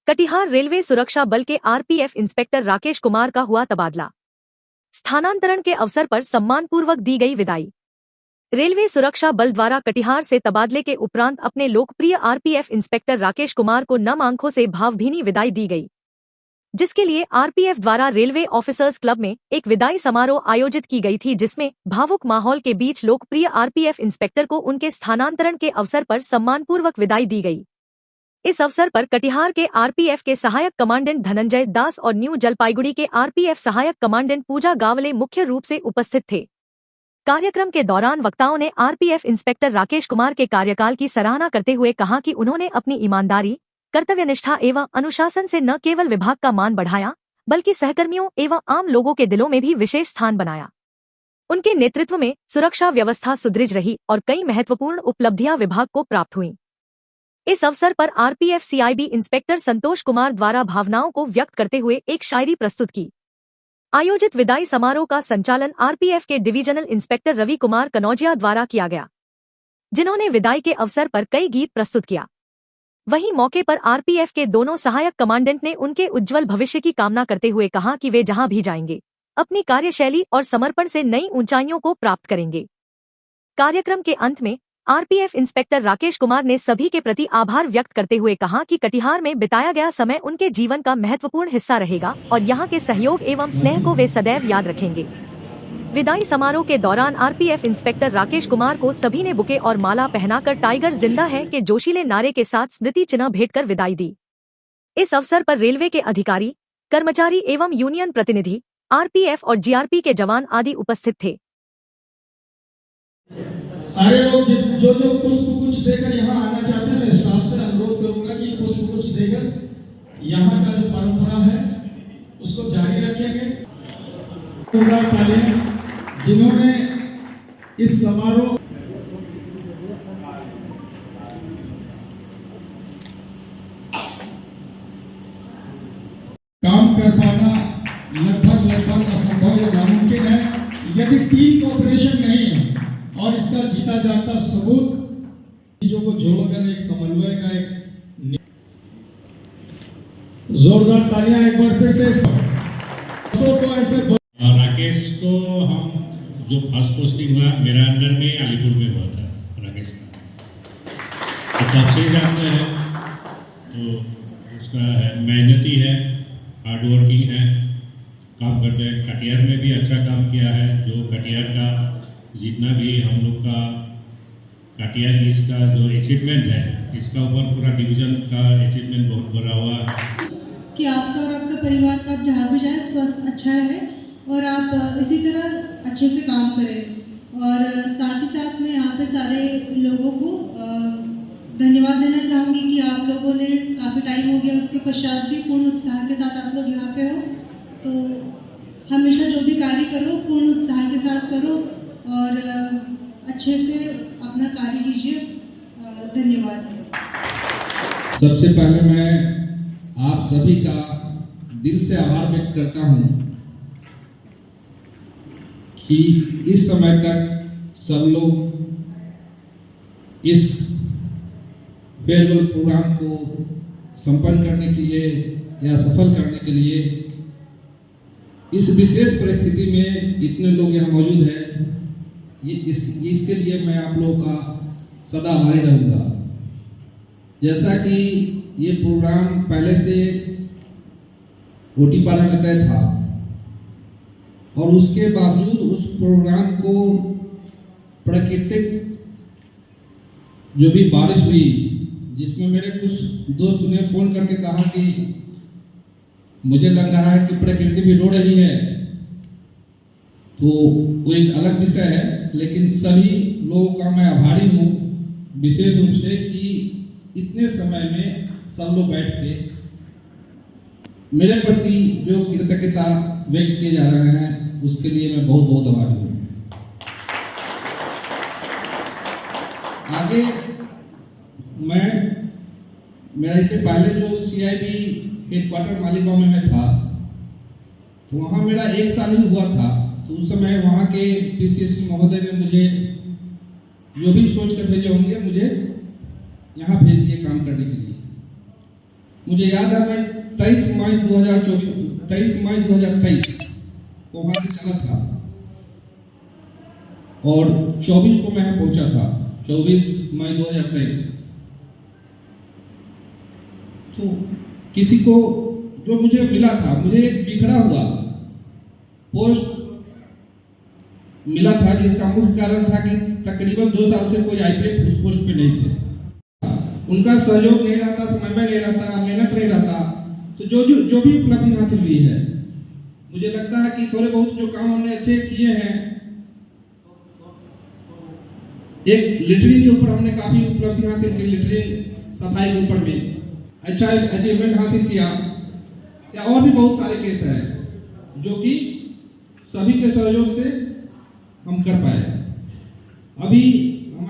Katihar railway सुरक्षा बल के आरपीएफ इंस्पेक्टर राकेश कुमार का हुआ तबादला। स्थानांतरण के अवसर पर सम्मानपूर्वक दी गई विदाई। रेलवे सुरक्षा बल द्वारा कटिहार से तबादले के उपरांत अपने लोकप्रिय आरपीएफ इंस्पेक्टर राकेश कुमार को नम आंखों से भावभीनी विदाई दी गई, जिसके लिए आरपीएफ द्वारा रेलवे ऑफिसर्स क्लब में एक विदाई समारोह आयोजित की गई थी, जिसमें भावुक माहौल के बीच लोकप्रिय आरपीएफ इंस्पेक्टर को उनके स्थानांतरण के अवसर पर सम्मानपूर्वक विदाई दी गई। इस अवसर पर कटिहार के आरपीएफ के सहायक कमांडेंट धनंजय दास और न्यू जलपाईगुड़ी के आरपीएफ सहायक कमांडेंट पूजा गावले मुख्य रूप से उपस्थित थे। कार्यक्रम के दौरान वक्ताओं ने आरपीएफ इंस्पेक्टर राकेश कुमार के कार्यकाल की सराहना करते हुए कहा कि उन्होंने अपनी ईमानदारी, कर्तव्यनिष्ठा एवं अनुशासन से न केवल विभाग का मान बढ़ाया, बल्कि सहकर्मियों एवं आम लोगों के दिलों में भी विशेष स्थान बनाया। उनके नेतृत्व में सुरक्षा व्यवस्था सुदृढ़ रही और कई महत्वपूर्ण उपलब्धियां विभाग को प्राप्त हुईं। इस अवसर पर RPF CIB inspector Santosh Kumar द्वारा भावनाओं को व्यक्त करते हुए एक शायरी प्रस्तुत की। आयोजित विदाई समारोह का संचालन आरपीएफ के डिवीजनल इंस्पेक्टर रवि कुमार कनौजिया द्वारा किया गया, जिन्होंने विदाई के अवसर पर कई गीत प्रस्तुत किया। वहीं मौके पर आरपीएफ के दोनों सहायक कमांडेंट ने उनके उज्जवल भविष्य की कामना करते हुए कहा कि वे जहां भी जाएंगे, अपनी कार्यशैली और समर्पण से नई ऊंचाइयों को प्राप्त करेंगे। कार्यक्रम के अंत में आरपीएफ इंस्पेक्टर राकेश कुमार ने सभी के प्रति आभार व्यक्त करते हुए कहा कि कटिहार में बिताया गया समय उनके जीवन का महत्वपूर्ण हिस्सा रहेगा और यहां के सहयोग एवं स्नेह को वे सदैव याद रखेंगे। विदाई समारोह के दौरान आरपीएफ इंस्पेक्टर राकेश कुमार को सभी ने बुके और माला पहनाकर टाइगर जिंदा है के जोशीले नारे के साथ स्मृति चिन्ह भेंट कर विदाई दी। इस अवसर पर रेलवे के अधिकारी, कर्मचारी एवं यूनियन प्रतिनिधि, आरपीएफ और जीआरपी के जवान आदि उपस्थित थे। सारे लोग जो पुष्प कुछ देकर यहाँ आना चाहते हैं, मैं स्टाफ से अनुरोध करूंगा कि पुष्प कुछ देकर यहाँ का जो परंपरा है उसको जारी रखेंगे। जिन्होंने इस समारोह काम कर पाना लगभग असंभव या नामुमकिन है यदि टीम कोऑपरेशन नहीं है और इसका जीता जागता सबूत चीजों को जोड़कर एक समन्वय का एक जोरदार तालियां एक बार फिर से को ऐसे राकेश को हम जो फर्स्ट पोस्टिंग हुआ मेरा अंडर में अलीपुर में हुआ था राकेश का, तो तब से जानते हैं। तो उसका मेहनती है, हार्डवर्किंग है, काम करते हैं। कटिहार में भी अच्छा काम किया है। जो कटिहार का जितना भी हम लोग का कटिहार इसका जो अचीवमेंट है, इसका ऊपर पूरा डिवीजन का अचीवमेंट बहुत बड़ा हुआ कि आपका और आपका परिवार का आप जहाँ भी जाए स्वस्थ अच्छा रहे और आप इसी तरह अच्छे से काम करें। और साथ ही साथ मैं यहाँ पे सारे लोगों को धन्यवाद देना चाहूँगी कि आप लोगों ने काफ़ी टाइम हो गया, उसके पश्चात भी पूर्ण उत्साह के साथ आप लोग यहाँ पे हो। तो हमेशा जो भी कार्य करो पूर्ण उत्साह के साथ करो और अच्छे से अपना कार्य कीजिए। धन्यवाद। सबसे पहले मैं आप सभी का दिल से आभार व्यक्त करता हूं कि इस समय तक सब लोग इस फेयरवेल प्रोग्राम को संपन्न करने के लिए या सफल करने के लिए इस विशेष परिस्थिति में इतने लोग यहाँ मौजूद हैं। इसके लिए मैं आप लोगों का सदा आभारी रहूँगा। जैसा कि ये प्रोग्राम पहले से ओटीपारा में तय था और उसके बावजूद उस प्रोग्राम को प्राकृतिक जो भी बारिश हुई, जिसमें मेरे कुछ दोस्त ने फोन करके कहा कि मुझे लग रहा है कि प्रकृति भी रो रही है, तो वो एक अलग विषय है। लेकिन सभी लोगों का मैं आभारी हूँ विशेष रूप से कि इतने समय में सब लोग बैठ के मेरे प्रति जो कृतज्ञता व्यक्त किए जा रहे हैं उसके लिए मैं बहुत बहुत आभारी हूँ। आगे मेरा इससे पहले जो सीआईबी हेडक्वार्टर मालीगांव में मैं था, तो वहाँ मेरा 1 साल ही हुआ था। तो उस समय वहाँ के पीसीएससी महोदय ने मुझे जो भी सोच कर भेजे होंगे, मुझे यहाँ भेज दिए काम करने के लिए। मुझे याद है मैं 23 मई 2023 को वहाँ से चला था और 24 को मैं यहाँ पहुँचा था, 24 मई 2023। तो किसी को जो मुझे मिला था, मुझे एक बिखरा हुआ पोस्ट मिला था जिसका मुख्य कारण था कि तकरीबन 2 साल से कोई आईपीएफ उस पोस्ट पे नहीं थे। उनका सहयोग नहीं रहता, समन्वय नहीं रहता, मेहनत नहीं रहता, तो जो भी उपलब्धि हासिल हुई है, मुझे लगता है कि थोड़े बहुत जो काम हमने अच्छे किए हैं, एक लिटरिंग के ऊपर हमने काफी उपलब्धि हासिल की, लिटरिंग सफाई के ऊपर भी अच्छा अचीवमेंट हासिल किया, या और भी बहुत सारे केस हैं जो कि सभी के सहयोग से हम कर पाए। अभी